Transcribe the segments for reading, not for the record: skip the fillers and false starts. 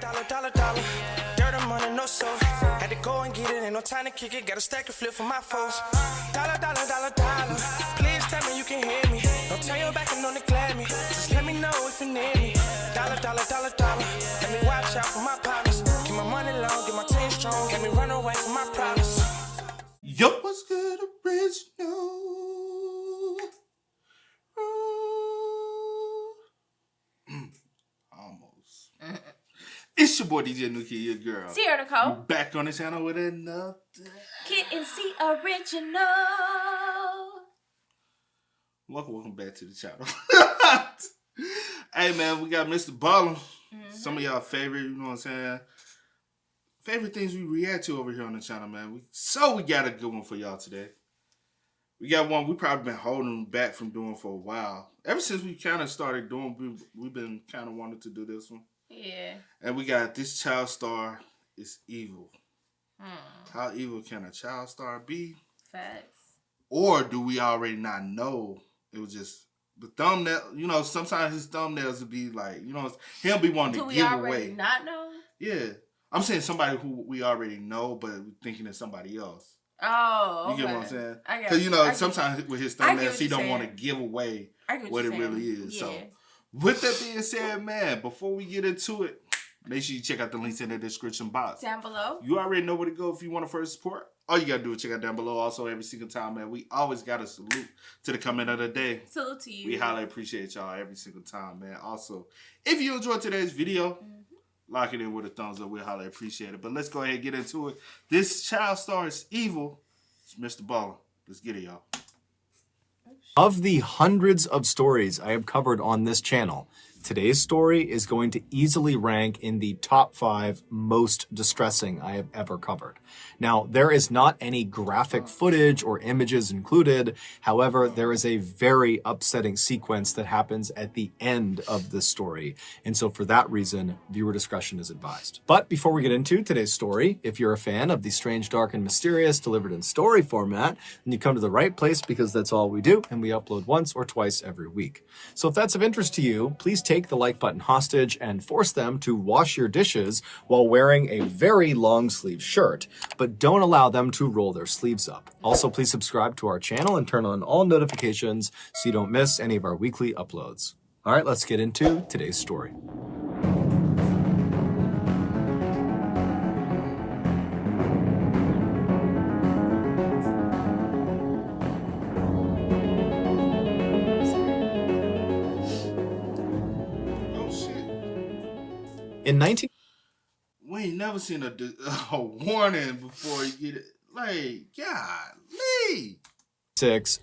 dollar. Dirt and money, no soul. Had to go and get it, ain't no time to kick it. Got a stack of flip for my foes. Dollar. Please tell me you can hear me. Don't turn your back and don't neglect me. Just let me know if you need me. Dollar. Let me watch out for my partners. Keep my money long, get my team strong. Let me run away from my problems. Yo, what's good, original? Almost. It's your boy DJ Nuki, your girl. Sierra Nicole. Back on the channel with another Kid and C original. Welcome back to the channel. Hey man, we got Mr. Ballen. Some of y'all favorite, you know what I'm saying? Favorite things we react to over here on the channel, man. We got a good one for y'all today. We got one we probably been holding back from doing for a while. Ever since we kind of started doing, we've been kind of wanting to do this one. Yeah. And we got This Child Star is Evil. How evil can a child star be? Facts. Or do we already not know? It was just the thumbnail. You know, sometimes his thumbnails would be like, you know, he'll be wanting to give away. Do we already not know? Yeah. I'm saying somebody who we already know, but thinking it's somebody else. Oh, okay. You get what I'm saying? Because you know, sometimes with his thumbnails, he don't want to give away what it really is. Yeah. So, with that being said, man, before we get into it, make sure you check out the links in the description box. Down below. You already know where to go if you want to first support. All you got to do is check out down below. Also, every single time, man, we always got to salute to the comment of the day. Salute to you. We highly appreciate y'all every single time, man. Also, if you enjoyed today's video, lock it in with a thumbs up. We highly appreciate it. But let's go ahead and get into it. This child star is evil. It's Mr. Ballen. Let's get it, y'all. Of the hundreds of stories I have covered on this channel, today's story is going to easily rank in the top 5 most distressing I have ever covered. Now, there is not any graphic footage or images included. However, there is a very upsetting sequence that happens at the end of this story. And so for that reason, viewer discretion is advised. But before we get into today's story, if you're a fan of the strange, dark, and mysterious delivered in story format, then you come to the right place because that's all we do. And we upload once or twice every week. So if that's of interest to you, please take the like button hostage and force them to wash your dishes while wearing a very long sleeve shirt, but don't allow them to roll their sleeves up. Also, please subscribe to our channel and turn on all notifications so you don't miss any of our weekly uploads. All right, let's get into today's story. In 19... We ain't never seen a warning before you get it. Like, golly.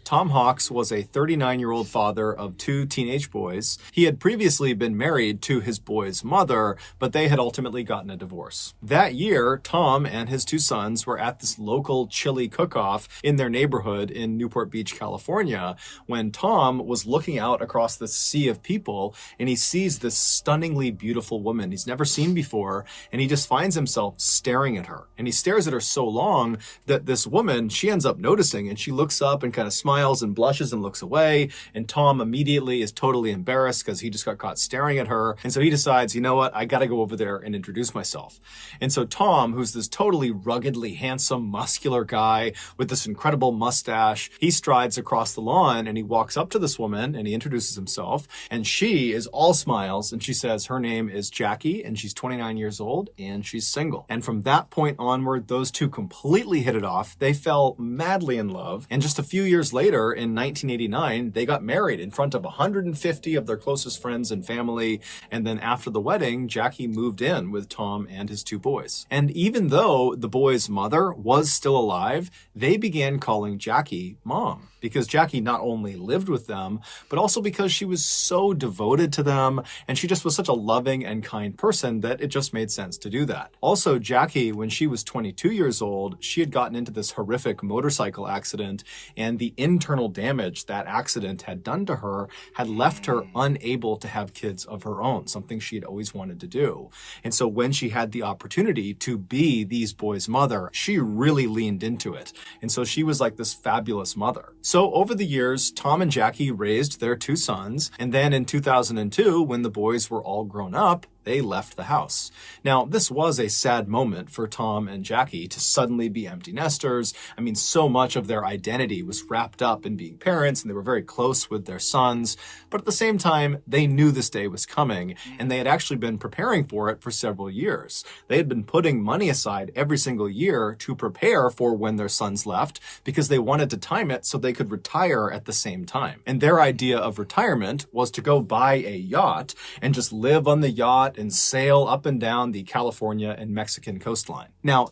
Tom Hawks was a 39-year-old father of 2 teenage boys. He had previously been married to his boys' mother, but they had ultimately gotten a divorce. That year, Tom and his 2 sons were at this local chili cook-off in their neighborhood in Newport Beach, California, when Tom was looking out across the sea of people, and he sees this stunningly beautiful woman he's never seen before, and he just finds himself staring at her. And he stares at her so long that this woman, she ends up noticing, and she looks up and kind of smiles and blushes and looks away. And Tom immediately is totally embarrassed because he just got caught staring at her. And so he decides, you know what, I got to go over there and introduce myself. And so Tom, who's this totally ruggedly handsome, muscular guy with this incredible mustache, he strides across the lawn and he walks up to this woman and he introduces himself. And she is all smiles and she says her name is Jackie and she's 29 years old and she's single. And from that point onward, those two completely hit it off. They fell madly in love. And just a few years later, in 1989, they got married in front of 150 of their closest friends and family. And then after the wedding, Jackie moved in with Tom and his 2 boys. And even though the boys' mother was still alive, they began calling Jackie Mom, because Jackie not only lived with them, but also because she was so devoted to them, and she just was such a loving and kind person that it just made sense to do that. Also, Jackie, when she was 22 years old, she had gotten into this horrific motorcycle accident, and the internal damage that accident had done to her had left her unable to have kids of her own, something she had always wanted to do. And so when she had the opportunity to be these boys' mother, she really leaned into it. And so she was like this fabulous mother. So over the years, Tom and Jackie raised their 2 sons. And then in 2002, when the boys were all grown up, they left the house. Now, this was a sad moment for Tom and Jackie to suddenly be empty nesters. I mean, so much of their identity was wrapped up in being parents, and they were very close with their sons. But at the same time, they knew this day was coming, and they had actually been preparing for it for several years. They had been putting money aside every single year to prepare for when their sons left, because they wanted to time it so they could retire at the same time. And their idea of retirement was to go buy a yacht and just live on the yacht and sail up and down the California and Mexican coastline. Now,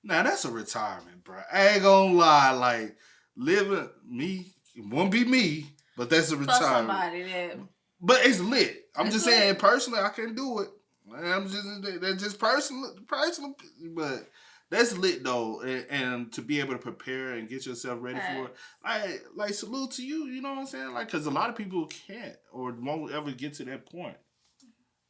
that's a retirement, bro. I ain't gonna lie. Like, living, it won't be me, but that's a For retirement. somebody that... But it's lit. I'm just saying, lit. personally, I can't do it. That's just personal, but that's lit though. And to be able to prepare and get yourself ready for it, like salute to you. You know what I'm saying? Like, because a lot of people can't or won't ever get to that point.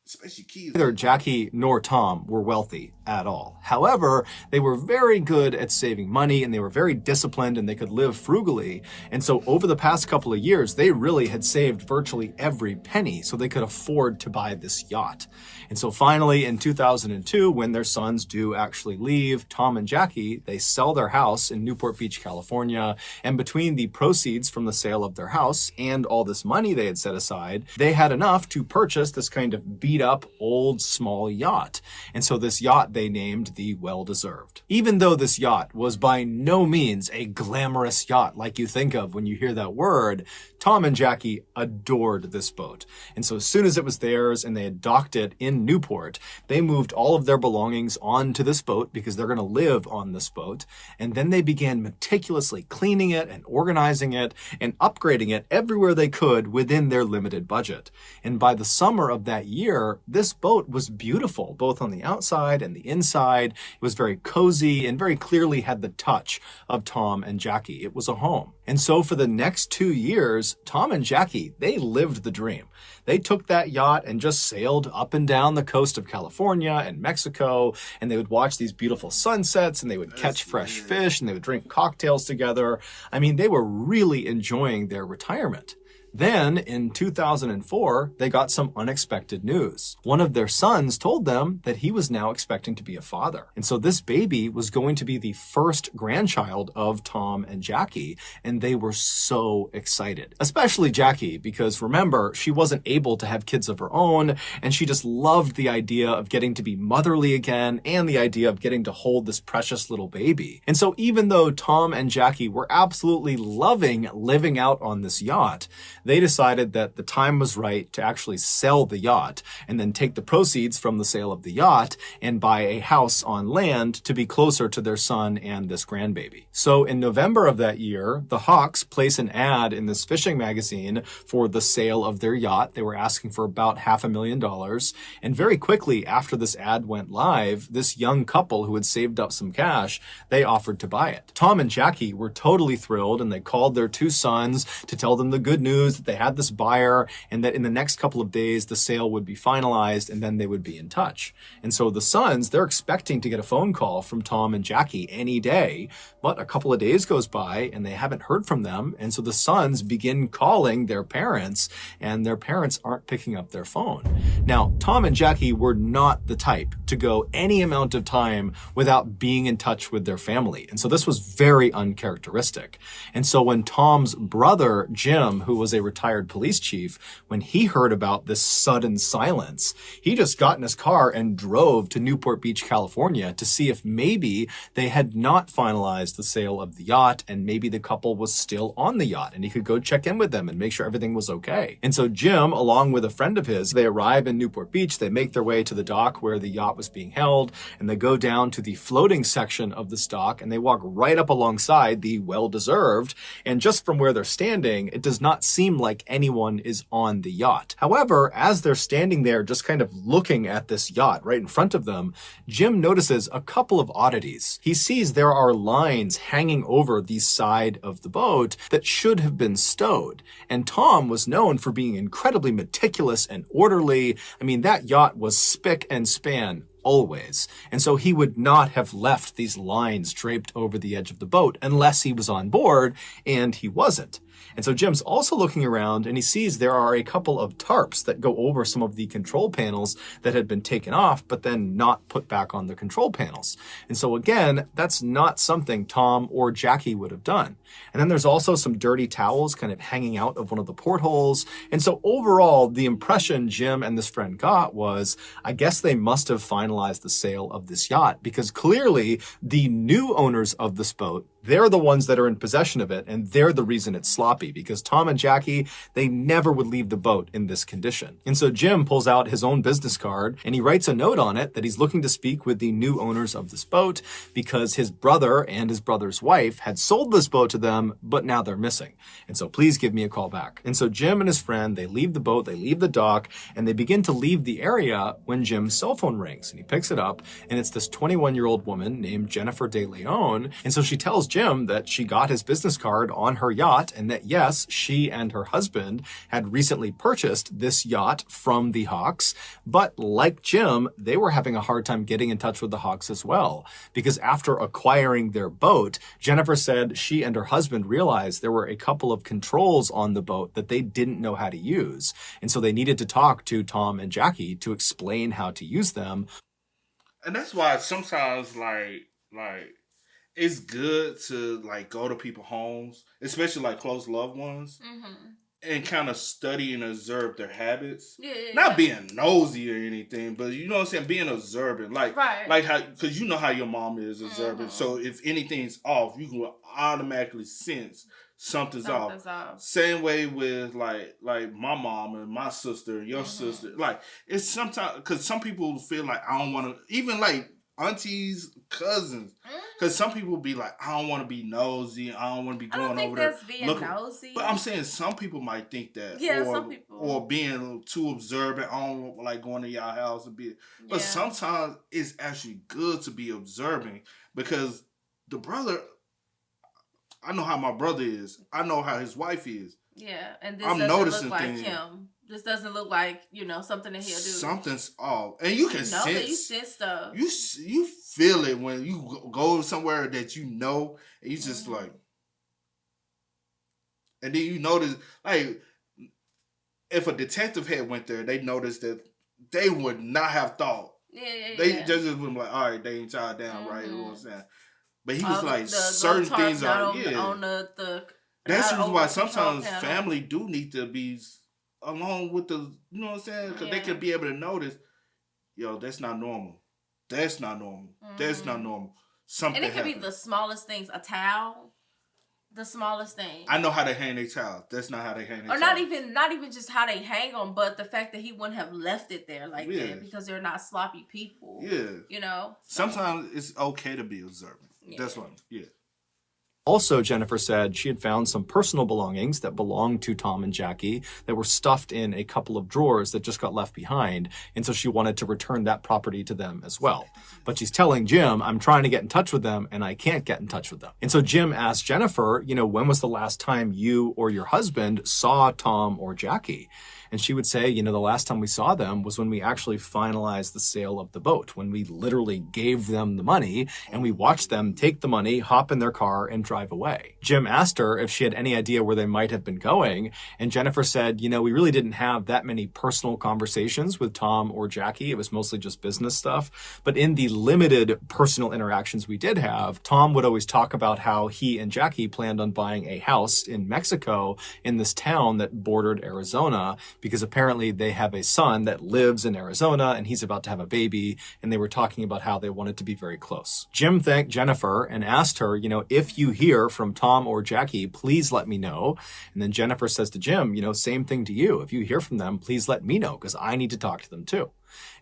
Especially kids. Neither Jackie nor Tom were wealthy at all. However, they were very good at saving money, and they were very disciplined, and they could live frugally. And so over the past couple of years, they really had saved virtually every penny so they could afford to buy this yacht. And so finally, in 2002, when their sons do actually leave, Tom and Jackie, they sell their house in Newport Beach, California. And between the proceeds from the sale of their house and all this money they had set aside, they had enough to purchase this kind of beat up old small yacht. And so this yacht they named the Well-Deserved. Even though this yacht was by no means a glamorous yacht like you think of when you hear that word, Tom and Jackie adored this boat. And so as soon as it was theirs and they had docked it in Newport, they moved all of their belongings onto this boat because they're going to live on this boat. And then they began meticulously cleaning it and organizing it and upgrading it everywhere they could within their limited budget. And by the summer of that year, this boat was beautiful, both on the outside and the inside. It was very cozy and very clearly had the touch of Tom and Jackie. It was a home. And so for the next 2 years, Tom and Jackie, they lived the dream. They took that yacht and just sailed up and down the coast of California and Mexico, and they would watch these beautiful sunsets, and they would catch fresh fish, and they would drink cocktails together. I mean, they were really enjoying their retirement. Then, in 2004, they got some unexpected news. One of their sons told them that he was now expecting to be a father. And so this baby was going to be the first grandchild of Tom and Jackie, and they were so excited. Especially Jackie, because remember, she wasn't able to have kids of her own, and she just loved the idea of getting to be motherly again, and the idea of getting to hold this precious little baby. And so even though Tom and Jackie were absolutely loving living out on this yacht, they decided that the time was right to actually sell the yacht and then take the proceeds from the sale of the yacht and buy a house on land to be closer to their son and this grandbaby. So in November of that year, the Hawks place an ad in this fishing magazine for the sale of their yacht. They were asking for about $500,000. And very quickly after this ad went live, this young couple who had saved up some cash, they offered to buy it. Tom and Jackie were totally thrilled, and they called their 2 sons to tell them the good news that they had this buyer and that in the next couple of days the sale would be finalized and then they would be in touch. And so the sons, they're expecting to get a phone call from Tom and Jackie any day, but a couple of days goes by and they haven't heard from them. And so the sons begin calling their parents, and their parents aren't picking up their phone. Now, Tom and Jackie were not the type to go any amount of time without being in touch with their family. And so this was very uncharacteristic. And so when Tom's brother, Jim, who was a retired police chief, when he heard about this sudden silence, he just got in his car and drove to Newport Beach, California to see if maybe they had not finalized the sale of the yacht and maybe the couple was still on the yacht and he could go check in with them and make sure everything was okay. And so Jim, along with a friend of his, they arrive in Newport Beach, they make their way to the dock where the yacht was being held, and they go down to the floating section of the dock and they walk right up alongside the Well-Deserved. And just from where they're standing, it does not seem like anyone is on the yacht. However, as they're standing there just kind of looking at this yacht right in front of them, Jim notices a couple of oddities. He sees there are lines hanging over the side of the boat that should have been stowed. And Tom was known for being incredibly meticulous and orderly. I mean, that yacht was spick and span always. And so he would not have left these lines draped over the edge of the boat unless he was on board, and he wasn't. And so Jim's also looking around and he sees there are a couple of tarps that go over some of the control panels that had been taken off, but then not put back on the control panels. And so again, that's not something Tom or Jackie would have done. And then there's also some dirty towels kind of hanging out of one of the portholes. And so overall, the impression Jim and this friend got was, I guess they must have finalized the sale of this yacht, because clearly the new owners of this boat, they're the ones that are in possession of it, and they're the reason it's sloppy, because Tom and Jackie, they never would leave the boat in this condition. And so Jim pulls out his own business card, and he writes a note on it that he's looking to speak with the new owners of this boat, because his brother and his brother's wife had sold this boat to them, but now they're missing. And so please give me a call back. And so Jim and his friend, they leave the boat, they leave the dock, and they begin to leave the area when Jim's cell phone rings. And he picks it up, and it's this 21-year-old woman named Jennifer De Leon. And so she tells Jim that she got his business card on her yacht, and that yes, she and her husband had recently purchased this yacht from the Hawks. But like Jim, they were having a hard time getting in touch with the Hawks as well, because after acquiring their boat, Jennifer said she and her husband realized there were a couple of controls on the boat that they didn't know how to use. And so they needed to talk to Tom and Jackie to explain how to use them. And that's why sometimes like it's good to like go to people's homes, especially like close loved ones, and kind of study and observe their habits. Not being nosy or anything, but you know what I'm saying, being observant. Like how, because you know how your mom is observant. So if anything's off, you can automatically sense something's off. Same way with like my mom and my sister and your sister. Like it's sometimes, because some people feel like I don't want to, even like aunties, cousins, because some people be like, I don't want to be nosy, I don't want to be going over there looking. Nosy. But I'm saying some people might think that, some people, or being too observant. I don't like going to y'all house and be. But sometimes it's actually good to be observing, because the brother, I know how my brother is. I know how his wife is. Yeah, and this I'm doesn't noticing look like things. him. This doesn't look like, something that he'll do. Something's off. And you can sense. You sense stuff. You feel it when you go somewhere that you know, and you just like, and then you notice, like, if a detective had went there, they noticed that they would not have thought. They just would be like, all right, they ain't tied down, right? You know what I'm saying? But he was like, certain things are, on the that's the reason why sometimes family do need to be along with the, you know what I'm saying? Because they can be able to notice, yo, that's not normal. That's not normal. That's not normal. Something And it could happened. be the smallest things. A towel. The smallest thing. I know how they hang their towel. That's not how they hang their towel. Or not even just how they hang them, but the fact that he wouldn't have left it there like that, because they're not sloppy people. Yeah. Sometimes it's okay to be observant. That's what Also, Jennifer said she had found some personal belongings that belonged to Tom and Jackie that were stuffed in a couple of drawers that just got left behind. And so she wanted to return that property to them as well. But she's telling Jim, I'm trying to get in touch with them and I can't get in touch with them. And so Jim asked Jennifer, when was the last time you or your husband saw Tom or Jackie? And she would say, the last time we saw them was when we actually finalized the sale of the boat, when we literally gave them the money and we watched them take the money, hop in their car and drive away. Jim asked her if she had any idea where they might have been going. And Jennifer said, we really didn't have that many personal conversations with Tom or Jackie. It was mostly just business stuff. But in the limited personal interactions we did have, Tom would always talk about how he and Jackie planned on buying a house in Mexico in this town that bordered Arizona, because apparently they have a son that lives in Arizona and he's about to have a baby, and they were talking about how they wanted to be very close. Jim thanked Jennifer and asked her, if you hear from Tom or Jackie, please let me know. And then Jennifer says to Jim, same thing to you. If you hear from them, please let me know, because I need to talk to them too.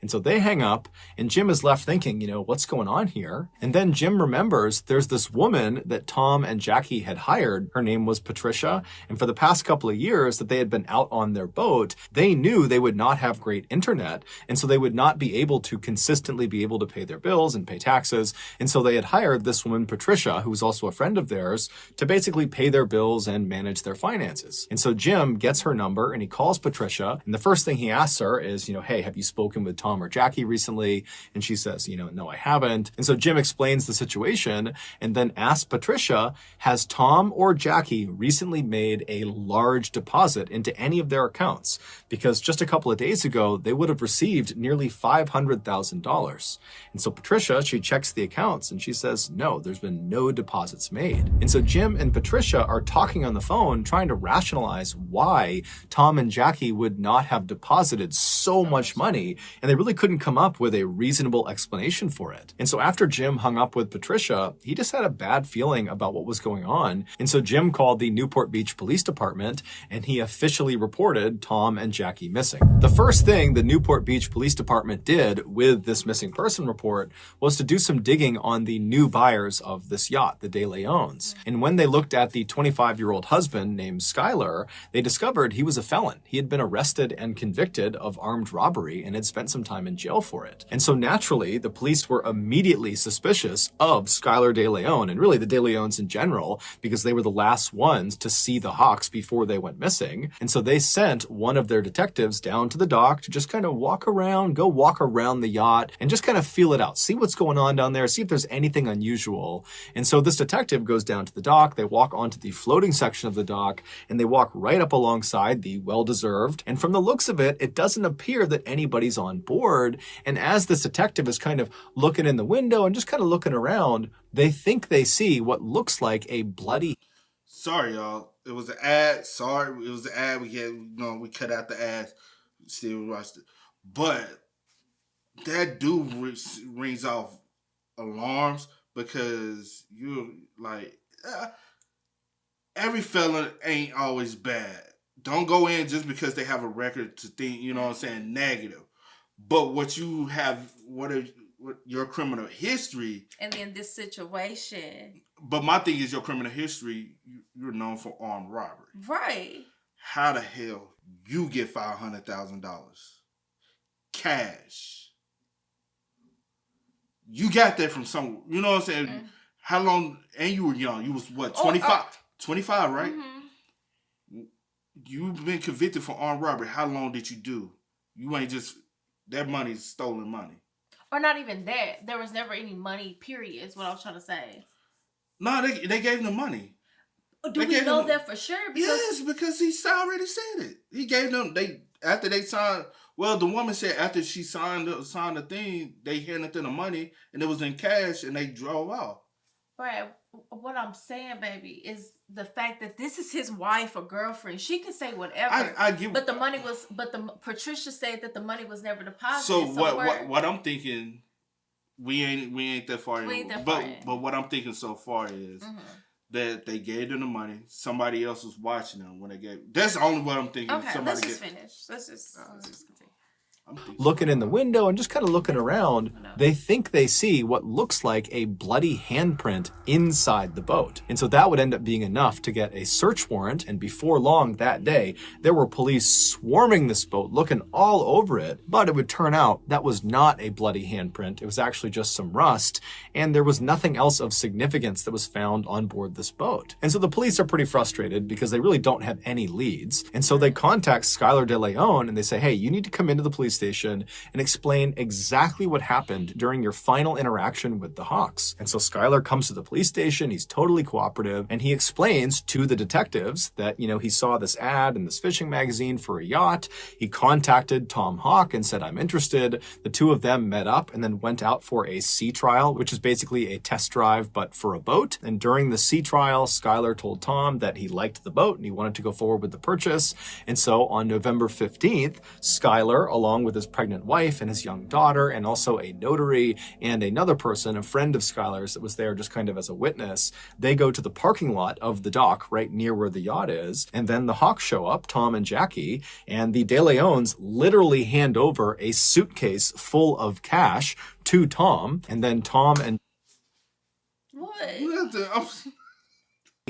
And so they hang up, and Jim is left thinking, what's going on here? And then Jim remembers there's this woman that Tom and Jackie had hired. Her name was Patricia. And for the past couple of years that they had been out on their boat, they knew they would not have great internet. And so they would not be able to consistently be able to pay their bills and pay taxes. And so they had hired this woman, Patricia, who was also a friend of theirs, to basically pay their bills and manage their finances. And so Jim gets her number and he calls Patricia. And the first thing he asks her is, hey, have you spoken with Tom Tom or Jackie recently? And she says, no, I haven't. And so Jim explains the situation and then asks Patricia, has Tom or Jackie recently made a large deposit into any of their accounts? Because just a couple of days ago, they would have received nearly $500,000. And so Patricia, she checks the accounts and she says, no, there's been no deposits made. And so Jim and Patricia are talking on the phone, trying to rationalize why Tom and Jackie would not have deposited so much money, and they really couldn't come up with a reasonable explanation for it. And so after Jim hung up with Patricia, he just had a bad feeling about what was going on. And so Jim called the Newport Beach Police Department, and he officially reported Tom and Jackie missing. The first thing the Newport Beach Police Department did with this missing person report was to do some digging on the new buyers of this yacht, the De Leons. And when they looked at the 25-year-old husband named Skyler, they discovered he was a felon. He had been arrested and convicted of armed robbery and had spent some time in jail for it. And so naturally, the police were immediately suspicious of Skyler De Leon, and really the De Leons in general, because they were the last ones to see the Hawks before they went missing. And so they sent one of their detectives down to the dock to just kind of walk around the yacht and just kind of feel it out, see what's going on down there, see if there's anything unusual. And so this detective goes down to the dock, they walk onto the floating section of the dock, and they walk right up alongside the well-deserved. And from the looks of it, it doesn't appear that anybody's on board. And as this detective is kind of looking in the window and just kind of looking around, they think they see what looks like a bloody... Sorry, y'all. It was an ad. Sorry, it was an ad. We cut out the ads. Still watched it. But that dude rings off alarms because you're like, every fella ain't always bad. Don't go in just because they have a record to think, negative. But what you have, what your criminal history. And then this situation. But my thing is your criminal history, you're known for armed robbery. Right. How the hell you get $500,000 cash? You got that from somewhere. You know what I'm saying? Mm-hmm. How long? And you were young. You was what, 25? 25, right? Mm-hmm. You've been convicted for armed robbery. How long did you do? You ain't just, that money's stolen money. Or not even that. There was never any money, period, is what I was trying to say. No, they gave him the money. Do we know that for sure? Yes, because he already said it. He gave them, after they signed, well, the woman said after she signed the thing, they handed them the money, and it was in cash, and they drove off. Right. What I'm saying, baby, is the fact that this is his wife or girlfriend. She can say whatever. I give, but the money was. But Patricia said that the money was never deposited. So what I'm thinking, we ain't that far. But what I'm thinking so far is that they gave them the money. Somebody else was watching them when they gave. That's only what I'm thinking. Okay, let's just finish. Let's just continue. Looking in the window and just kind of looking around, they think they see what looks like a bloody handprint inside the boat. And so that would end up being enough to get a search warrant. And before long that day, there were police swarming this boat, looking all over it. But it would turn out that was not a bloody handprint. It was actually just some rust. And there was nothing else of significance that was found on board this boat. And so the police are pretty frustrated because they really don't have any leads. And so they contact Skyler De Leon and they say, hey, you need to come into the police station and explain exactly what happened during your final interaction with the Hawks. And so Skyler comes to the police station. He's totally cooperative, and he explains to the detectives that, he saw this ad in this fishing magazine for a yacht. He contacted Tom Hawk and said, I'm interested. The two of them met up and then went out for a sea trial, which is basically a test drive, but for a boat. And during the sea trial, Skyler told Tom that he liked the boat and he wanted to go forward with the purchase. And so on November 15th, Skyler, along with his pregnant wife and his young daughter, and also a notary and another person, a friend of Skyler's that was there just kind of as a witness, they go to the parking lot of the dock right near where the yacht is. And then the Hawks show up, Tom and Jackie, and the De Leons literally hand over a suitcase full of cash to Tom. And then Tom and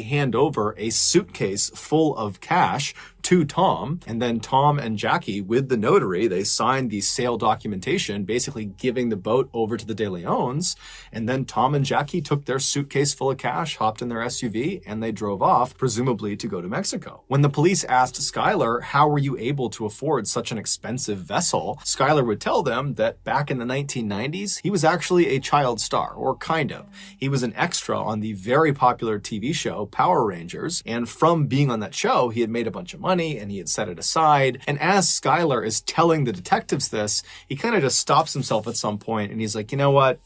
hand over a suitcase full of cash to Tom. And then Tom and Jackie, with the notary, they signed the sale documentation, basically giving the boat over to the De Leons. And then Tom and Jackie took their suitcase full of cash, hopped in their SUV, and they drove off, presumably to go to Mexico. When the police asked Skyler, how were you able to afford such an expensive vessel? Skyler would tell them that back in the 1990s, he was actually a child star, or kind of. He was an extra on the very popular TV show Power Rangers, and from being on that show, he had made a bunch of money and he had set it aside. And as Skyler is telling the detectives this, he kind of just stops himself at some point and he's like, you know what?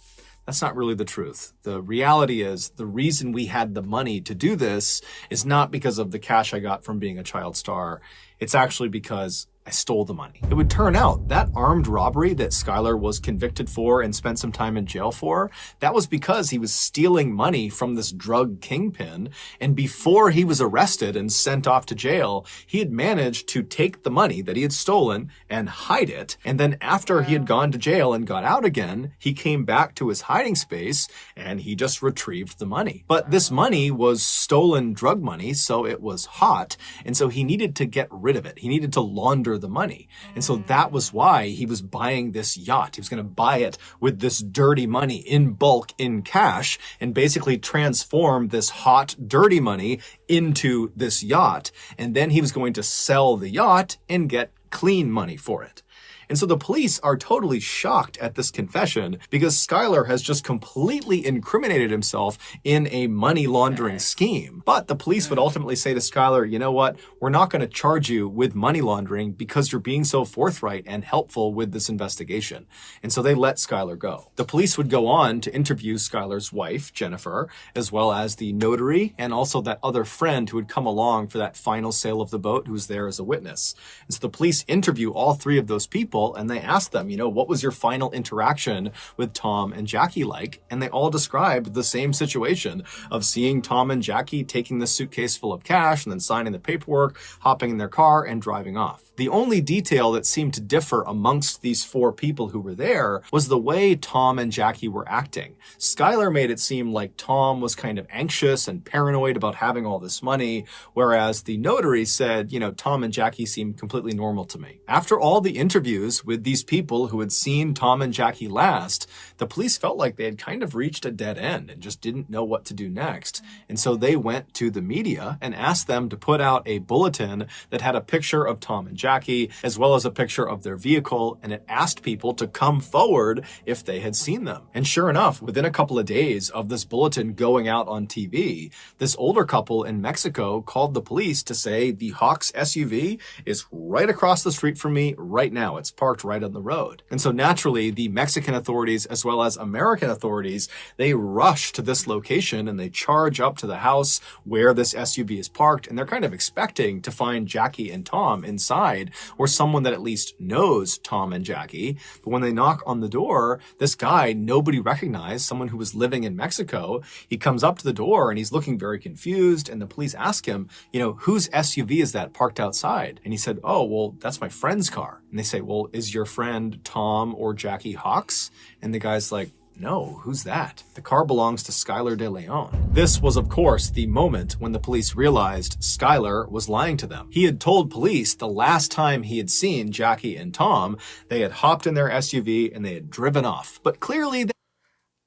That's not really the truth. The reality is the reason we had the money to do this is not because of the cash I got from being a child star. It's actually because I stole the money. It would turn out that armed robbery that Skyler was convicted for and spent some time in jail for, that was because he was stealing money from this drug kingpin. And before he was arrested and sent off to jail, he had managed to take the money that he had stolen and hide it. And then after he had gone to jail and got out again, he came back to his hiding space and he just retrieved the money. But this money was stolen drug money, so it was hot. And so he needed to get rid of it. He needed to launder the money. And so that was why he was buying this yacht. He was going to buy it with this dirty money in bulk, in cash, and basically transform this hot, dirty money into this yacht. And then he was going to sell the yacht and get clean money for it. And so the police are totally shocked at this confession because Skyler has just completely incriminated himself in a money laundering scheme. But the police would ultimately say to Skyler, you know what? We're not going to charge you with money laundering because you're being so forthright and helpful with this investigation. And so they let Skyler go. The police would go on to interview Skyler's wife, Jennifer, as well as the notary and also that other friend who had come along for that final sale of the boat who was there as a witness. And so the police interview all three of those people and they asked them, you know, what was your final interaction with Tom and Jackie like? And they all described the same situation of seeing Tom and Jackie taking the suitcase full of cash and then signing the paperwork, hopping in their car and driving off. The only detail that seemed to differ amongst these four people who were there was the way Tom and Jackie were acting. Skyler made it seem like Tom was kind of anxious and paranoid about having all this money, whereas the notary said, you know, Tom and Jackie seemed completely normal to me. After all the interviews with these people who had seen Tom and Jackie last, the police felt like they had kind of reached a dead end and just didn't know what to do next. And so they went to the media and asked them to put out a bulletin that had a picture of Tom and Jackie, as well as a picture of their vehicle, and it asked people to come forward if they had seen them. And sure enough, within a couple of days of this bulletin going out on TV, this older couple in Mexico called the police to say the Hawks SUV is right across the street from me right now. It's parked right on the road. And so naturally, the Mexican authorities, as well as American authorities, they rush to this location and they charge up to the house where this SUV is parked, and they're kind of expecting to find Jackie and Tom inside, or someone that at least knows Tom and Jackie. But when they knock on the door, this guy nobody recognized, someone who was living in Mexico, he comes up to the door and he's looking very confused, and the police ask him, you know, whose SUV is that parked outside? And he said, oh, well, that's my friend's car. And they say, well, is your friend Tom or Jackie Hawks? And the guy's like, no, who's that? The car belongs to Skyler De Leon. This was, of course, the moment when the police realized Skyler was lying to them. He had told police the last time he had seen Jackie and Tom, they had hopped in their SUV and they had driven off. But clearly,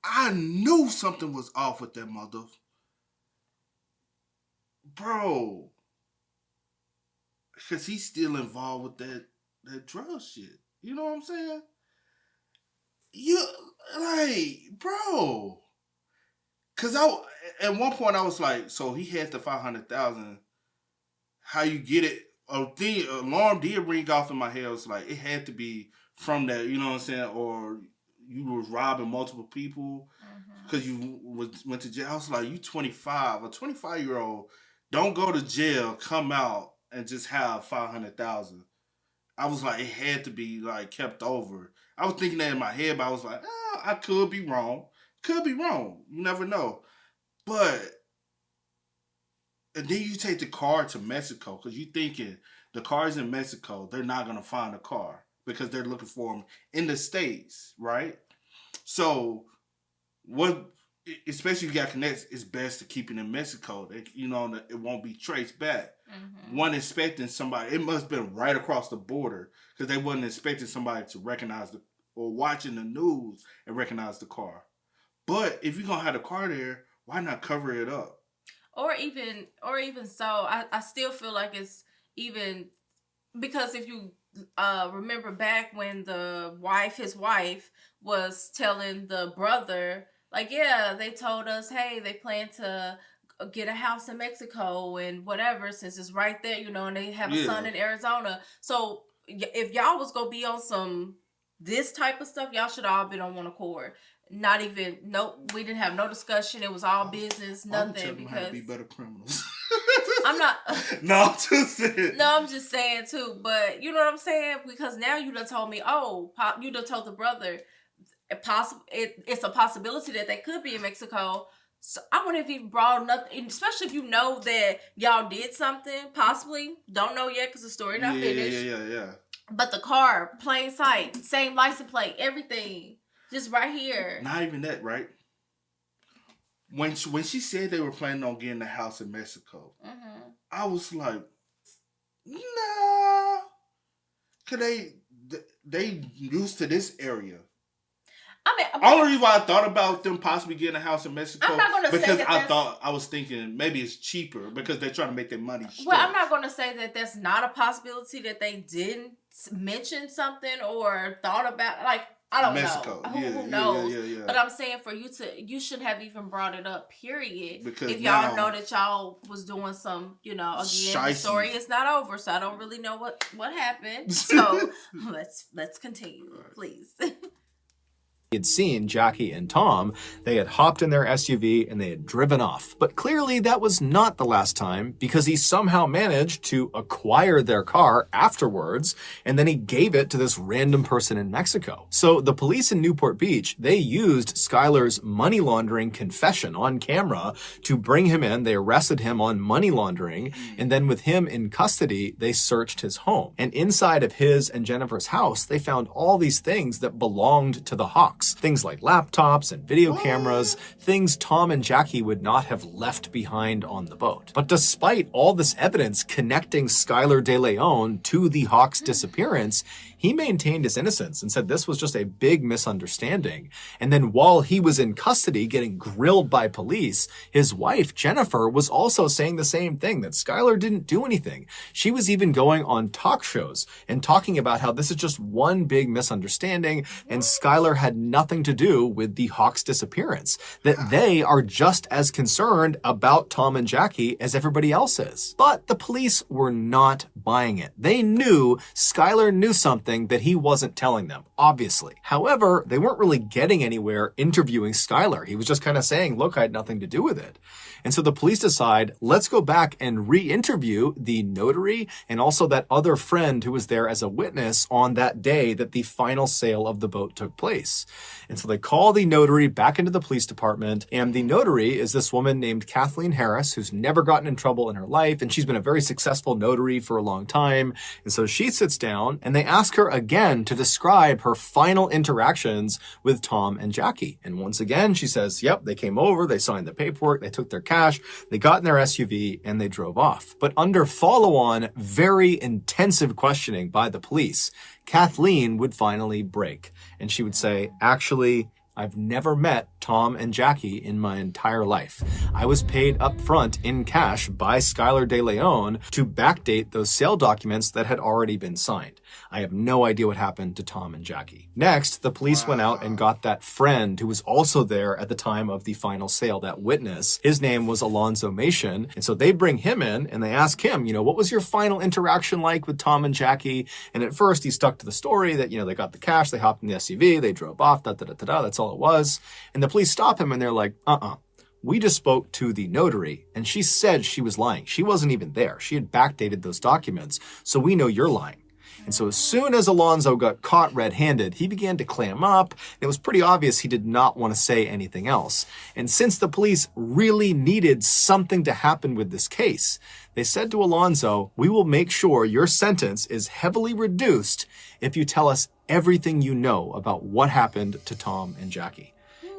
I knew something was off with that mother. Bro. Because he's still involved with that drug shit. You know what I'm saying? You, like, bro. Because at one point I was like, so he had the 500,000. How you get it? The alarm did ring off in my head. It was like, it had to be from that, you know what I'm saying? Or you was robbing multiple people because you went to jail. I was like, you 25. A 25-year-old, don't go to jail, come out, and just have 500,000. I was like, it had to be like kept over. I was thinking that in my head, but I was like, I could be wrong. Could be wrong. You never know. But, and then you take the car to Mexico because you thinking the car's in Mexico, they're not going to find the car because they're looking for them in the States, right? So, what especially if you got connects, it's best to keep it in Mexico. It won't be traced back. One expecting somebody, it must have been right across the border because they wasn't expecting somebody to recognize or watching the news and recognize the car. But if you're gonna have the car there, why not cover it up? Or even so, I still feel like it's even because if you remember back when his wife was telling the brother, like, yeah, they told us, hey, they plan to get a house in Mexico and whatever, since it's right there, and they have a son in Arizona. So if y'all was gonna be on some this type of stuff, y'all should all been on one accord. Not even, nope, we didn't have no discussion. It was all business, nothing. Because how to be better criminals. I'm not. No, I'm just saying. No, I'm just saying too. But you know what I'm saying? Because now you done told me, you done told the brother, it's a possibility that they could be in Mexico. So I wouldn't have even brought nothing, especially if you know that y'all did something, possibly. Don't know yet because the story not finished. Yeah. But the car, plain sight, same license plate, everything. Just right here. Not even that, right? When she said they were planning on getting a house in Mexico, I was like, nah. Because they used to this area. Only reason why I thought about them possibly getting a house in Mexico, I'm not gonna because say I was thinking maybe it's cheaper because they're trying to make their money straight. Well, I'm not going to say that that's not a possibility that they didn't mention something or thought about, like, I don't Mexico. know. Who knows? Yeah. But I'm saying for you should have even brought it up, period. Because if y'all know that y'all was doing some, again, the story is not over, so I don't really know what happened. So let's continue, please. He had seen Jackie and Tom. They had hopped in their SUV and they had driven off. But clearly that was not the last time, because he somehow managed to acquire their car afterwards, and then he gave it to this random person in Mexico. So the police in Newport Beach, they used Skyler's money laundering confession on camera to bring him in. They arrested him on money laundering, and then with him in custody, they searched his home. And inside of his and Jennifer's house, they found all these things that belonged to the Hawks. Things like laptops and video cameras, things Tom and Jackie would not have left behind on the boat. But despite all this evidence connecting Skyler De Leon to the Hawks' disappearance, he maintained his innocence and said this was just a big misunderstanding. And then while he was in custody getting grilled by police, his wife, Jennifer, was also saying the same thing, that Skyler didn't do anything. She was even going on talk shows and talking about how this is just one big misunderstanding and Skyler had nothing to do with the Hawks' disappearance, that they are just as concerned about Tom and Jackie as everybody else is. But the police were not buying it. They knew Skyler knew something that he wasn't telling them, obviously. However, they weren't really getting anywhere interviewing Skyler. He was just kind of saying, look, I had nothing to do with it. And so the police decide, let's go back and re-interview the notary and also that other friend who was there as a witness on that day that the final sale of the boat took place. And so they call the notary back into the police department, and the notary is this woman named Kathleen Harris, who's never gotten in trouble in her life, and she's been a very successful notary for a long time. And so she sits down, and they ask her again to describe her final interactions with Tom and Jackie. And once again, she says, yep, they came over, they signed the paperwork, they took their cash, they got in their SUV, and they drove off. But under follow-on, very intensive questioning by the police, Kathleen would finally break. And she would say, actually, I've never met Tom and Jackie in my entire life. I was paid up front in cash by Skyler De Leon to backdate those sale documents that had already been signed. I have no idea what happened to Tom and Jackie. Next, the police went out and got that friend who was also there at the time of the final sale, that witness. His name was Alonzo Mason. And so they bring him in and they ask him, what was your final interaction like with Tom and Jackie? And at first he stuck to the story that, they got the cash, they hopped in the SUV, they drove off, that's all it was. And the police stop him and they're like, we just spoke to the notary and she said she was lying. She wasn't even there. She had backdated those documents. So we know you're lying. And so as soon as Alonzo got caught red-handed, he began to clam up. It was pretty obvious he did not want to say anything else. And since the police really needed something to happen with this case, they said to Alonzo, we will make sure your sentence is heavily reduced if you tell us everything you know about what happened to Tom and Jackie.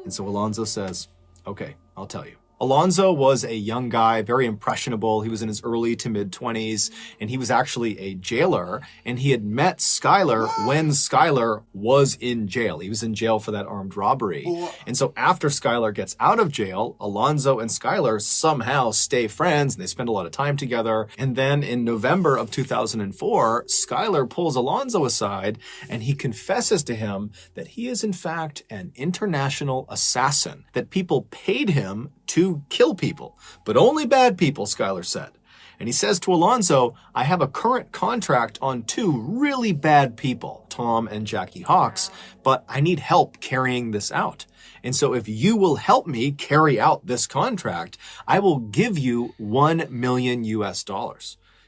And so Alonzo says, Okay, I'll tell you. Alonzo was a young guy, very impressionable. He was in his early to mid 20s, and he was actually a jailer, and he had met Skyler when Skyler was in jail. He was in jail for that armed robbery. And so after Skyler gets out of jail, Alonzo and Skyler somehow stay friends, and they spend a lot of time together. And then in November of 2004, Skyler pulls Alonzo aside, and he confesses to him that he is in fact an international assassin, that people paid him to kill people, but only bad people, Skyler said. And he says to Alonzo, I have a current contract on 2 really bad people, Tom and Jackie Hawks, but I need help carrying this out. And so if you will help me carry out this contract, I will give you $1 million US.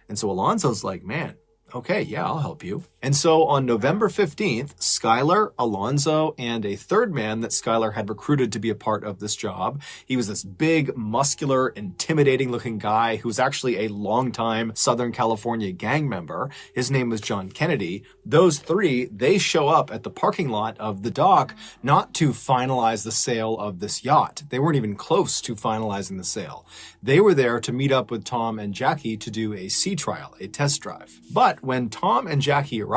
And so Alonzo's like, man, okay, yeah, I'll help you. And so on November 15th, Skyler, Alonzo, and a third man that Skyler had recruited to be a part of this job. He was this big, muscular, intimidating looking guy who was actually a longtime Southern California gang member. His name was John Kennedy. Those 3, they show up at the parking lot of the dock, not to finalize the sale of this yacht. They weren't even close to finalizing the sale. They were there to meet up with Tom and Jackie to do a sea trial, a test drive. But when Tom and Jackie arrive,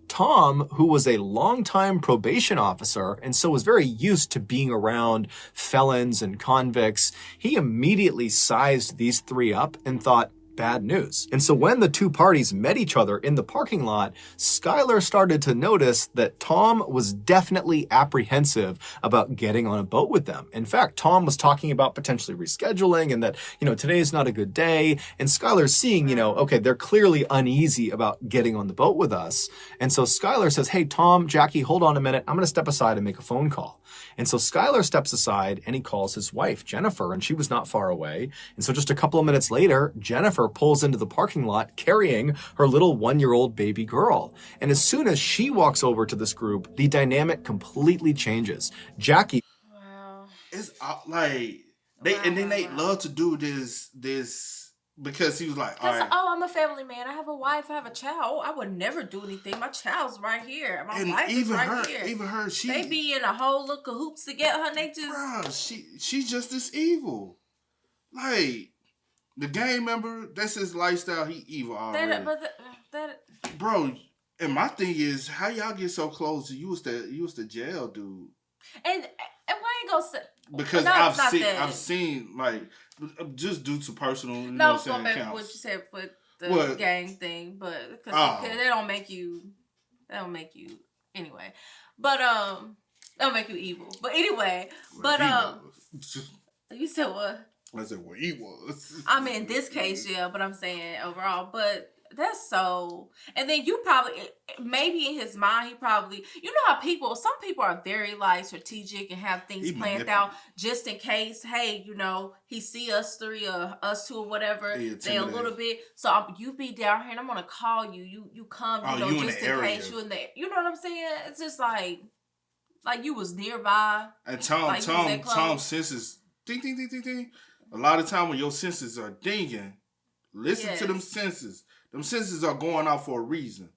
Tom, who was a longtime probation officer and so was very used to being around felons and convicts, he immediately sized these 3 up and thought, bad news. And so when the 2 parties met each other in the parking lot, Skyler started to notice that Tom was definitely apprehensive about getting on a boat with them. In fact, Tom was talking about potentially rescheduling and that, today is not a good day. And Skyler's seeing, okay, they're clearly uneasy about getting on the boat with us. And so Skyler says, hey, Tom, Jackie, hold on a minute. I'm going to step aside and make a phone call. And so Skyler steps aside and he calls his wife, Jennifer, and she was not far away. And so just a couple of minutes later, Jennifer pulls into the parking lot carrying her little 1-year-old baby girl. And as soon as she walks over to this group, the dynamic completely changes. Jackie. Wow. It's like they love to do this because he was like, all right. I'm a family man. I have a wife. I have a child. I would never do anything. My child's right here. My wife is right here. Even her, they be in a whole look of hoops to get her. They just, bruh, she's just this evil. Like the gang member, that's his lifestyle. He evil already. Bro, and my thing is, how y'all get so close? You was the jail dude. And why ain't gonna say? Because I've seen like just due to personal. No, going back to what you said with the gang thing, but because they don't make you anyway. But they don't make you evil. But anyway, you said what? I said what he was. I mean, in this case, yeah, but I'm saying overall, but. That's so, and then you probably, maybe in his mind, he probably, how some people are very like strategic and have things planned out just in case, hey, he see us 3 or us 2 or whatever, they a little bit, so you be down here and I'm going to call you, you come, just in case you in there, you know what I'm saying? It's just like you was nearby. And Tom's senses, ding, ding, ding, ding, ding. A lot of time when your senses are dinging, listen to them senses. Them senses are going out for a reason.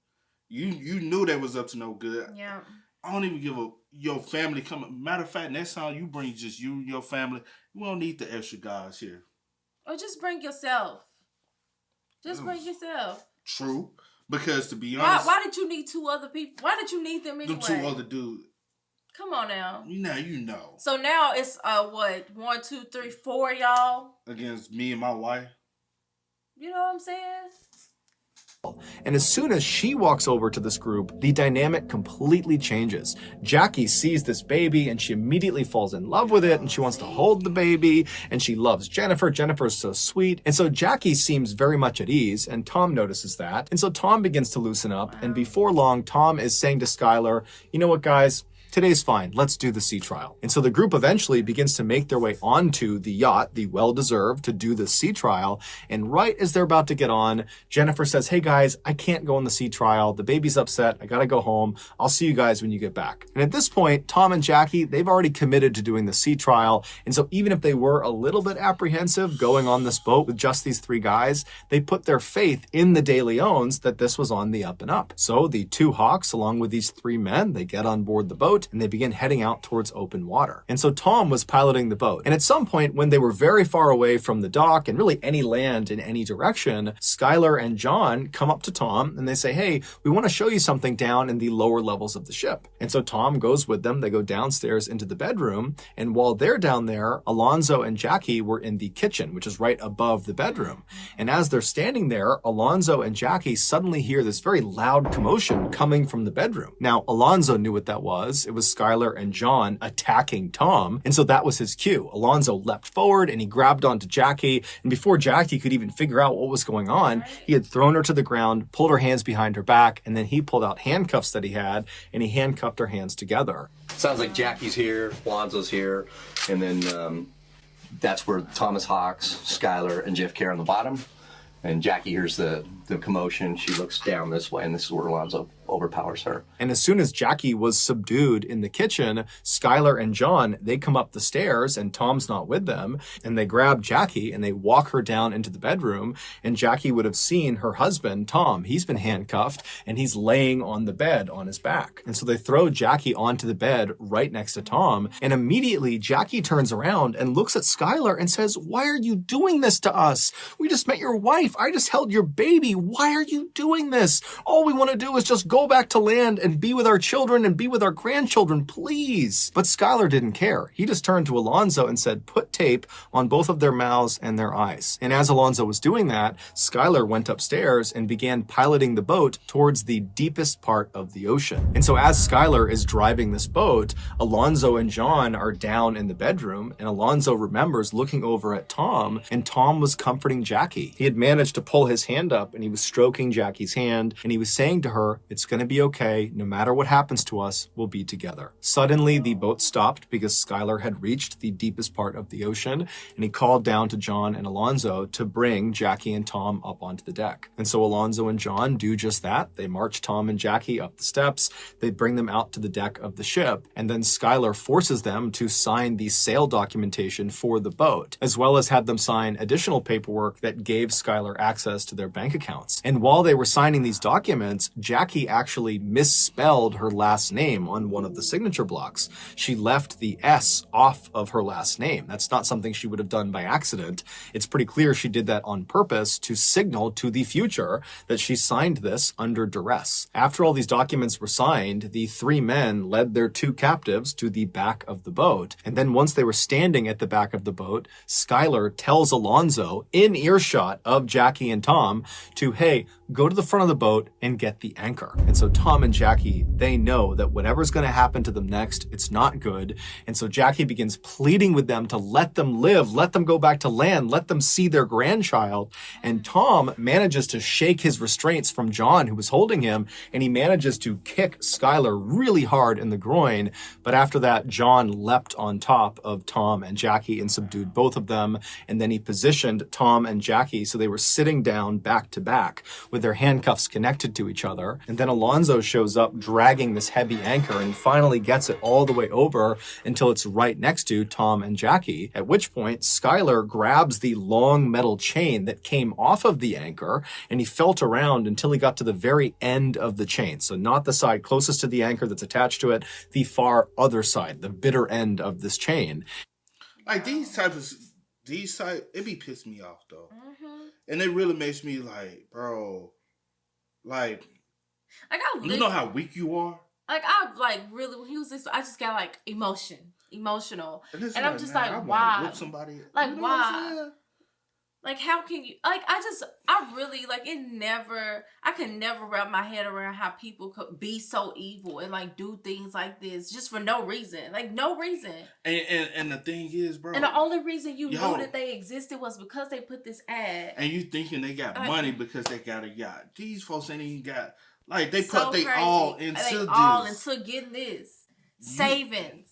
You knew they was up to no good. Yeah. I don't even give a your family coming. Matter of fact, next time you bring just you and your family, we don't need the extra guys here. Or just bring yourself. Bring yourself. True. Because to be honest, why did you need 2 other people? Why did you need them anyway? Them 2 other dudes. Come on now. Now you know. So now it's 1, 2, 3, 4 y'all against me and my wife. You know what I'm saying? And as soon as she walks over to this group, the dynamic completely changes. Jackie sees this baby and she immediately falls in love with it and she wants to hold the baby and she loves Jennifer. Jennifer's so sweet. And so Jackie seems very much at ease and Tom notices that. And so Tom begins to loosen up and before long, Tom is saying to Skyler, you know what, guys? Today's fine. Let's do the sea trial. And so the group eventually begins to make their way onto the yacht, the well-deserved, to do the sea trial. And right as they're about to get on, Jennifer says, hey guys, I can't go on the sea trial. The baby's upset. I gotta go home. I'll see you guys when you get back. And at this point, Tom and Jackie, they've already committed to doing the sea trial. And so even if they were a little bit apprehensive going on this boat with just these 3 guys, they put their faith in the De Leons that this was on the up and up. So the 2 Hawks, along with these 3 men, they get on board the boat. boat and they begin heading out towards open water. And so Tom was piloting the boat. And at some point, when they were very far away from the dock and really any land in any direction, Skyler and John come up to Tom and they say, hey, we want to show you something down in the lower levels of the ship. And so Tom goes with them. They go downstairs into the bedroom. And while they're down there, Alonzo and Jackie were in the kitchen, which is right above the bedroom. And as they're standing there, Alonzo and Jackie suddenly hear this very loud commotion coming from the bedroom. Now, Alonzo knew what that was. It was Skyler and John attacking Tom. And so that was his cue. Alonzo leapt forward and he grabbed onto Jackie. And before Jackie could even figure out what was going on, he had thrown her to the ground, pulled her hands behind her back, and then he pulled out handcuffs that he had and he handcuffed her hands together. Sounds like Jackie's here, Alonzo's here, and then that's where Thomas Hawks, Skyler, and JFK are on the bottom. And Jackie hears the commotion. She looks down this way, and this is where Alonzo overpowers her. And as soon as Jackie was subdued in the kitchen, Skyler and John, they come up the stairs and Tom's not with them. And they grab Jackie and they walk her down into the bedroom. And Jackie would have seen her husband, Tom. He's been handcuffed and he's laying on the bed on his back. And so they throw Jackie onto the bed right next to Tom. And immediately Jackie turns around and looks at Skyler and says, why are you doing this to us? We just met your wife. I just held your baby. Why are you doing this? All we want to do is just go back to land and be with our children and be with our grandchildren, please. But Skyler didn't care. He just turned to Alonzo and said, put tape on both of their mouths and their eyes. And as Alonzo was doing that, Skyler went upstairs and began piloting the boat towards the deepest part of the ocean. And so as Skyler is driving this boat, Alonzo and John are down in the bedroom, and Alonzo remembers looking over at Tom, and Tom was comforting Jackie. He had managed to pull his hand up and he was stroking Jackie's hand, and he was saying to her, it's going to be okay. No matter what happens to us, we'll be together. Suddenly, the boat stopped because Skyler had reached the deepest part of the ocean, and he called down to John and Alonzo to bring Jackie and Tom up onto the deck. And so Alonzo and John do just that. They march Tom and Jackie up the steps. They bring them out to the deck of the ship, and then Skyler forces them to sign the sale documentation for the boat, as well as had them sign additional paperwork that gave Skyler access to their bank accounts. And while they were signing these documents, Jackie actually misspelled her last name on one of the signature blocks. She left the S off of her last name. That's not something she would have done by accident. It's pretty clear she did that on purpose to signal to the future that she signed this under duress. After all these documents were signed, the three men led their two captives to the back of the boat. And then once they were standing at the back of the boat, Skyler tells Alonzo, in earshot of Jackie and Tom, to, hey, go to the front of the boat and get the anchor. And so Tom and Jackie, they know that whatever's going to happen to them next, it's not good. And so Jackie begins pleading with them to let them live, let them go back to land, let them see their grandchild. And Tom manages to shake his restraints from John, who was holding him, and he manages to kick Skyler really hard in the groin. But after that, John leapt on top of Tom and Jackie and subdued both of them. And then he positioned Tom and Jackie so they were sitting down back to back with their handcuffs connected to each other. And then Alonzo shows up dragging this heavy anchor and finally gets it all the way over until it's right next to Tom and Jackie, at which point Skyler grabs the long metal chain that came off of the anchor and he felt around until he got to the very end of the chain. So not the side closest to the anchor that's attached to it, the far other side, the bitter end of this chain. Like it be pissing me off though. And it really makes me like, bro, like you know how weak you are? Like, I really, when he was this, I just got like emotional. And I'm just like, why? Whip somebody. Like, you know why? Like, how can you, like, I really, like, I can never wrap my head around how people could be so evil and, like, do things like this just for no reason. Like, no reason. And the thing is, bro. And the only reason you knew that they existed was because they put this ad. And you thinking they got money because they got a yacht. These folks ain't even got, like, they so put they crazy. all into they this. all into getting this. Savings.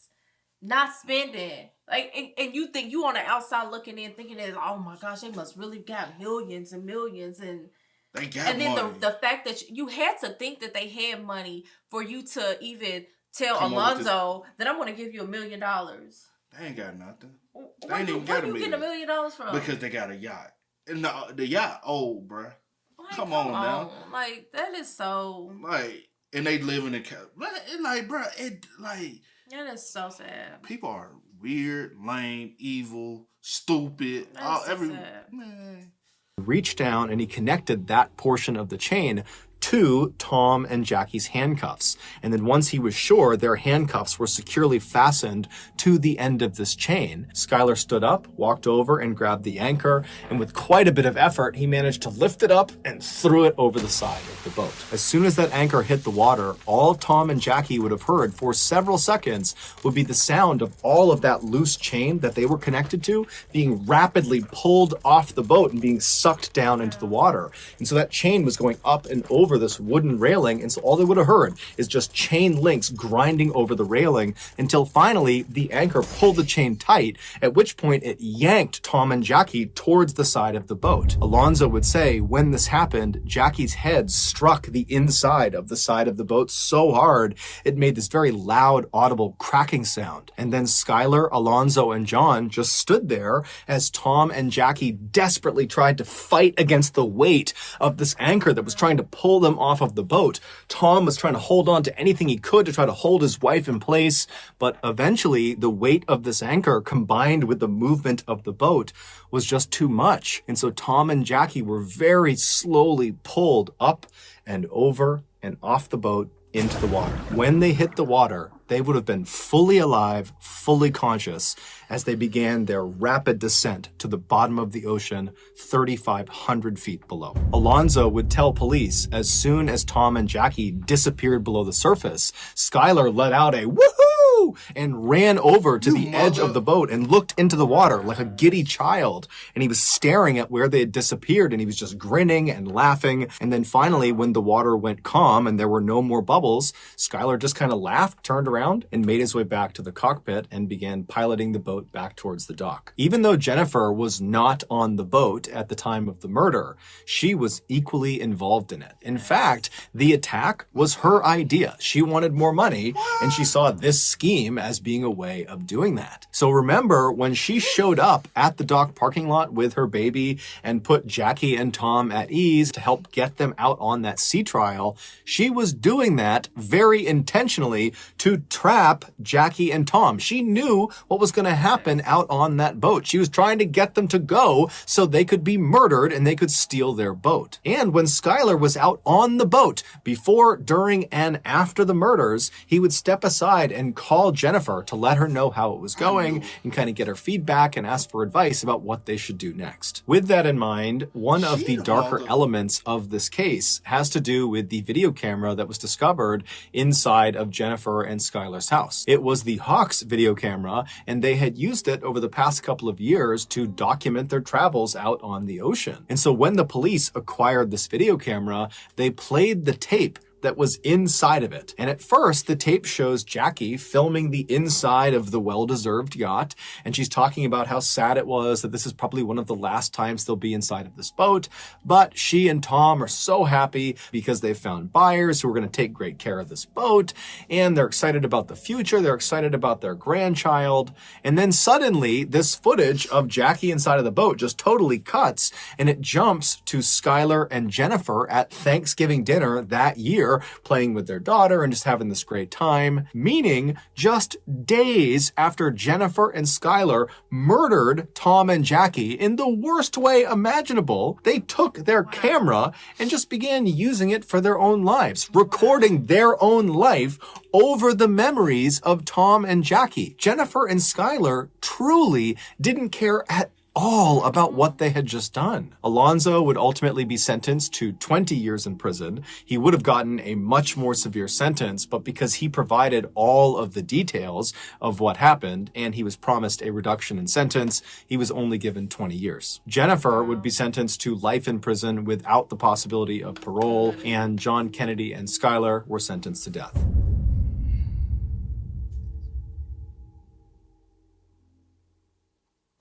Not spending. Like, and you think you on the outside looking in, thinking that, oh my gosh, they must really got millions and millions, and they got and then money. the fact that you had to think that they had money for you to even tell Alonzo that I'm going to give you $1 million. They ain't got nothing. Where you getting $1 million from? Because they got a yacht, and the yacht old, bruh. Like, come on now. Like, that is so. Like, and they live in a it like, bro, it like Yeah, that's so sad. people are weird, lame, evil, stupid. That's so sad. Man. Reached down and he connected that portion of the chain to Tom and Jackie's handcuffs. And then once he was sure their handcuffs were securely fastened to the end of this chain, Skyler stood up, walked over and grabbed the anchor, and with quite a bit of effort, he managed to lift it up and threw it over the side of the boat. As soon as that anchor hit the water, all Tom and Jackie would have heard for several seconds would be the sound of all of that loose chain that they were connected to being rapidly pulled off the boat and being sucked down into the water. And so that chain was going up and over this wooden railing, and so all they would have heard is just chain links grinding over the railing until finally the anchor pulled the chain tight, at which point it yanked Tom and Jackie towards the side of the boat. Alonzo would say when this happened, Jackie's head struck the inside of the side of the boat so hard it made this very loud, audible cracking sound. And then Skyler, Alonzo, and John just stood there as Tom and Jackie desperately tried to fight against the weight of this anchor that was trying to pull them off of the boat. Tom was trying to hold on to anything he could to try to hold his wife in place, but eventually the weight of this anchor combined with the movement of the boat was just too much. And so Tom and Jackie were very slowly pulled up and over and off the boat into the water. When they hit the water, they would have been fully alive, fully conscious, as they began their rapid descent to the bottom of the ocean, 3,500 feet below. Alonzo would tell police as soon as Tom and Jackie disappeared below the surface, Skyler let out a woohoo and ran over to the edge of the boat and looked into the water like a giddy child. And he was staring at where they had disappeared, and he was just grinning and laughing. And then finally, when the water went calm and there were no more bubbles, Skyler just kind of laughed, turned around, and made his way back to the cockpit and began piloting the boat back towards the dock. Even though Jennifer was not on the boat at the time of the murder, she was equally involved in it. In fact, the attack was her idea. She wanted more money, and she saw this scheme as being a way of doing that. So remember, when she showed up at the dock parking lot with her baby and put Jackie and Tom at ease to help get them out on that sea trial, she was doing that very intentionally to trap Jackie and Tom. She knew what was going to happen out on that boat. She was trying to get them to go so they could be murdered and they could steal their boat. And when Skyler was out on the boat before, during, and after the murders, he would step aside and call Jennifer to let her know how it was going and kind of get her feedback and ask for advice about what they should do next. With that in mind, one of the darker elements of this case has to do with the video camera that was discovered inside of Jennifer and Skyler's house. It was the Hawks video camera, and they had used it over the past couple of years to document their travels out on the ocean. And so when the police acquired this video camera, they played the tape that was inside of it. And at first, the tape shows Jackie filming the inside of the well-deserved yacht, and she's talking about how sad it was that this is probably one of the last times they'll be inside of this boat. But she and Tom are so happy because they've found buyers who are going to take great care of this boat, and they're excited about the future. They're excited about their grandchild. And then suddenly, this footage of Jackie inside of the boat just totally cuts, and it jumps to Skyler and Jennifer at Thanksgiving dinner that year, playing with their daughter and just having this great time, meaning just days after Jennifer and Skyler murdered Tom and Jackie in the worst way imaginable, they took their camera and just began using it for their own lives, recording their own life over the memories of Tom and Jackie. Jennifer and Skyler truly didn't care at all about what they had just done. Alonzo would ultimately be sentenced to 20 years in prison. He would have gotten a much more severe sentence, but because he provided all of the details of what happened and he was promised a reduction in sentence, he was only given 20 years. Jennifer would be sentenced to life in prison without the possibility of parole, and John Kennedy and Skyler were sentenced to death.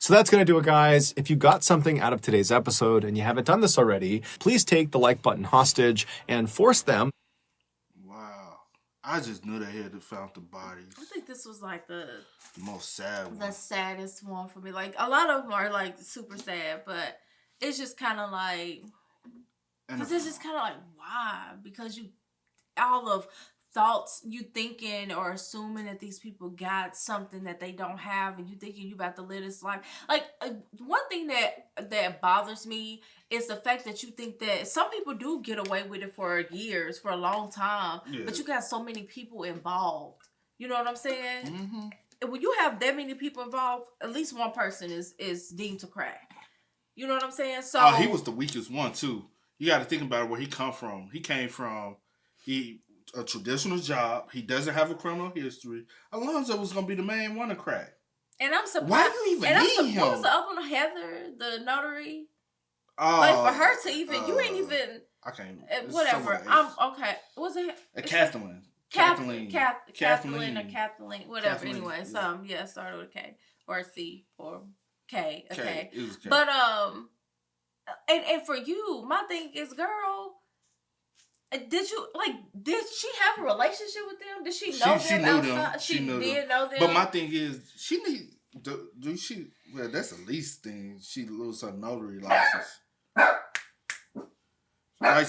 So that's going to do it, guys. If you got something out of today's episode and you haven't done this already, please take the like button hostage and force them. Wow. I just knew they had to found the bodies. I think this was like the most sad one. The saddest one for me. Like, a lot of them are like super sad, but it's just kind of like, because it's just kind of like, why? Because you all of thoughts you thinking or assuming that these people got something that they don't have, and you thinking you about to live this life. Like one thing that bothers me is the fact that you think that some people do get away with it for years, for a long time, but you got so many people involved. You know what I'm saying? Mm-hmm. And when you have that many people involved, at least one person is deemed to crack. You know what I'm saying? So he was the weakest one too. You got to think about where he come from. He came from a traditional job. He doesn't have a criminal history. Alonzo was gonna be the main one to crack. And I'm surprised. Why you even need him? What was the other one? Heather, the notary. Like for her to even, you ain't even. I can't. Whatever. I'm okay. Was it Kathleen? Kathleen or Kathleen, whatever. Kathleen, anyway, started with a K or a C or K. Okay, It was K. But and for you, my thing is, girl, did she have a relationship with them? Did she know them knew outside? them. She knew did know them. But my thing is, well, that's the least thing. She lose her notary license. Like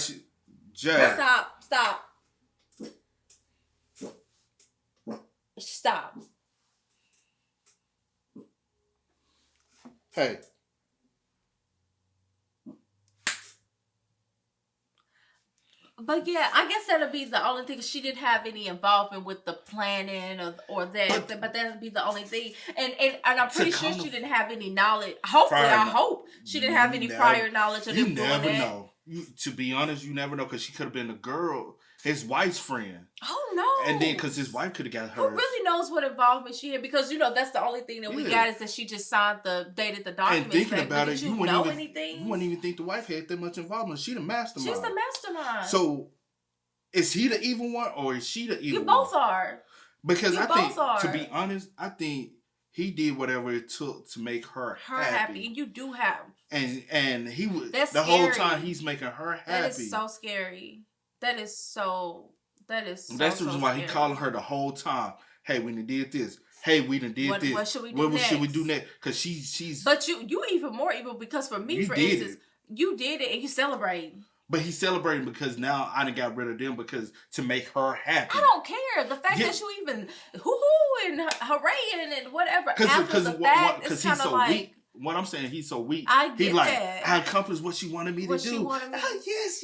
Stop. Hey. But yeah, I guess that'll be the only thing. She didn't have any involvement with the planning or that, but that'd be the only thing. And I'm pretty sure she didn't have any knowledge. Hopefully, I hope she didn't have any prior knowledge of him doing that. You never know. To be honest, you never know, because she could have been a girl, his wife's friend. Oh no! And then because his wife could have got her. Who really knows what involvement she had? Because that's the only thing that we got is that she just dated the documents. And thinking about it, you know anything? You wouldn't even think the wife had that much involvement. She the mastermind. She's the mastermind. So, is he the evil one or is she the evil one? You both are. Because to be honest, I think he did whatever it took to make her happy. And you do have. And he was That's the scary. whole time he's making her happy. That is so scary. That's the reason why he calling her the whole time. Hey, we done did this. Hey, we done did this. What should we do next? What should we do next? Because she's. But you even more evil, because for me, for instance, you did it and you celebrate. But he's celebrating because now I done got rid of them to make her happy. I don't care. The fact that you even hoo-hoo and hooray and whatever after the fact, it's kind of like. Weak. What I'm saying, he's so weak. I get that. I accomplished what she wanted me to do. Yes.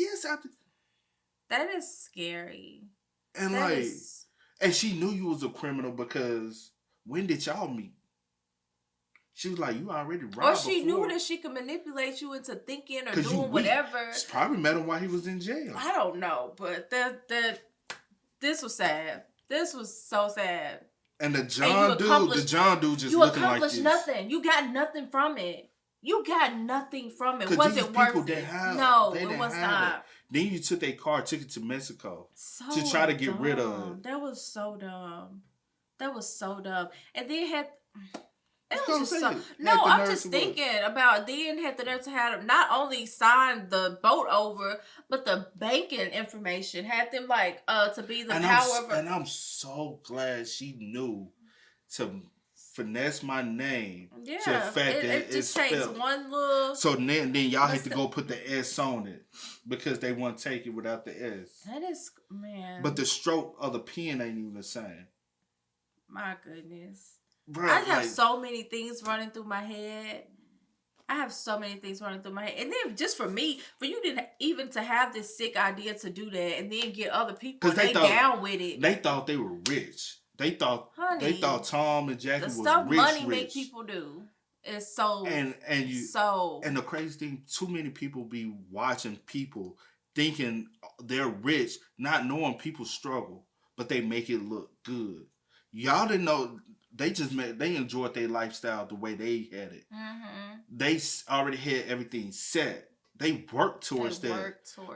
That is scary. And and she knew you was a criminal because when did y'all meet? She was like, you already robbed. Or she knew that she could manipulate you into thinking or doing whatever. She probably met him while he was in jail. I don't know, but this was sad. This was so sad. And the John dude just looking like this. You accomplished nothing. You got nothing from it. Was it worth it? No, it was not. Then you took a car, took it to Mexico to try to get rid of it. That was so dumb. And then had. It was just I'm just thinking about then had the nerve to have them not only sign the boat over, but the banking information had them to be the power of. And I'm so glad she knew to finesse my name. Yeah, to the fact that it just takes one little. So then y'all had to go put the S on it because they won't take it without the S. That is, man. But the stroke of the pen ain't even the same. My goodness. Bruh, I have so many things running through my head. And then just for me, for you didn't even to have this sick idea to do that and then get other people down with it. They thought they were rich. They thought Tom and Jackie was rich. The stuff money make people do is so and the crazy thing, too many people be watching people thinking they're rich, not knowing people struggle, but they make it look good. Y'all didn't know. They enjoyed their lifestyle the way they had it. Mm-hmm. They already had everything set. They worked towards that.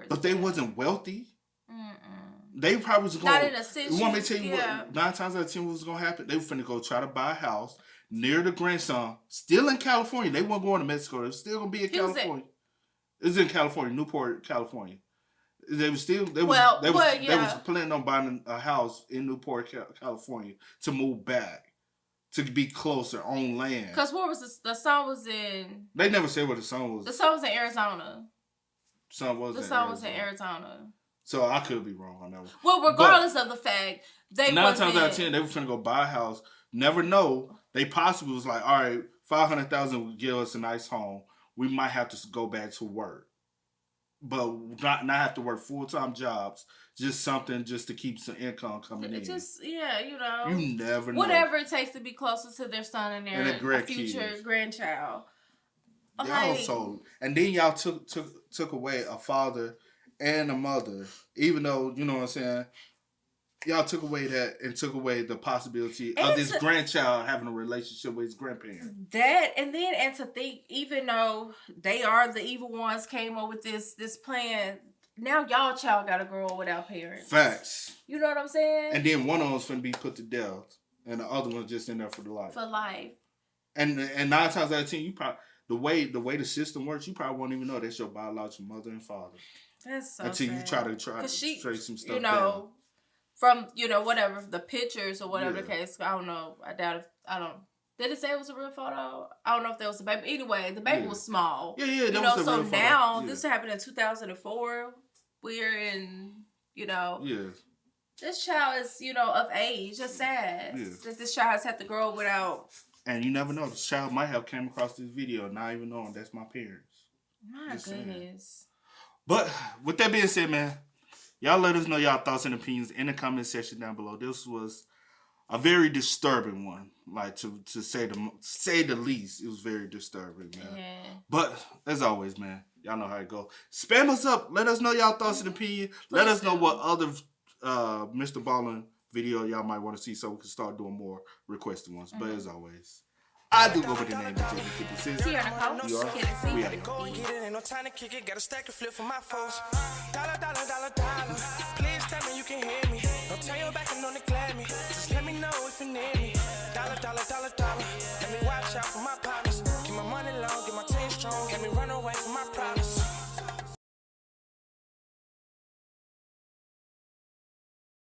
But they wasn't wealthy. Mm-mm. They probably was going. Not in a sense. You want me to tell you what? 9 times out of 10 what was going to happen? They were finna go try to buy a house near the grandson, still in California. They weren't going to Mexico. They were still going to be in California. It was in California, Newport, California. They was planning on buying a house in Newport, California to move back. To be closer on land. Because what was the son was in... They never said what the son was. The son was in Arizona. The son was in Arizona. So I could be wrong on that one. Well, regardless of the fact, they 9 times out of 10, they were finna go buy a house. Never know. They possibly was like, all right, $500,000 would give us a nice home. We might have to go back to work, but not have to work full-time jobs. Just something just to keep some income coming in. Just you know, you never know. Whatever it takes to be closer to their son and their future grandchild. Y'all and then y'all took away a father and a mother, even though, you know what I'm saying, y'all took away that and took away the possibility of this grandchild having a relationship with his grandparents. That, and to think, even though they are the evil ones, came up with this plan, now y'all child gotta grow up without parents. Facts. You know what I'm saying? And then one of them's finna be put to death, and the other one's just in there for the life. For life. And 9 times out of 10, you probably the way the system works, you probably won't even know that's your biological mother and father. That's so until sad. you try to trace some stuff down. From, whatever, the pictures or whatever the case, I don't know. I doubt did it say it was a real photo? I don't know if there was a baby. Anyway, the baby was small. Yeah, that was a real photo. So now, this happened in 2004. We're in, this child is, of age. It's sad that this child has had to grow up without. And you never know. This child might have came across this video not even knowing that's my parents. My goodness. But with that being said, man, y'all let us know y'all thoughts and opinions in the comment section down below. This was a very disturbing one. Like, to say the least, it was very disturbing, man. Yeah. But, as always, man, y'all know how it goes. Spam us up. Let us know y'all thoughts and opinions. Let us know what other Mr. Ballen video y'all might want to see so we can start doing more requested ones. But, as always, I do go by the name of kiddandceemgmt. We are. We are. Go and get it, ain't no time to kick it. Got a stack of flip for my folks. Dollar. Please tell me you can hear me. Don't turn your back and don't neglect me. Just let me know if you need me. Dollar. Let me watch out for my partners. Keep my money low, get my team strong. Let me run away from my problems.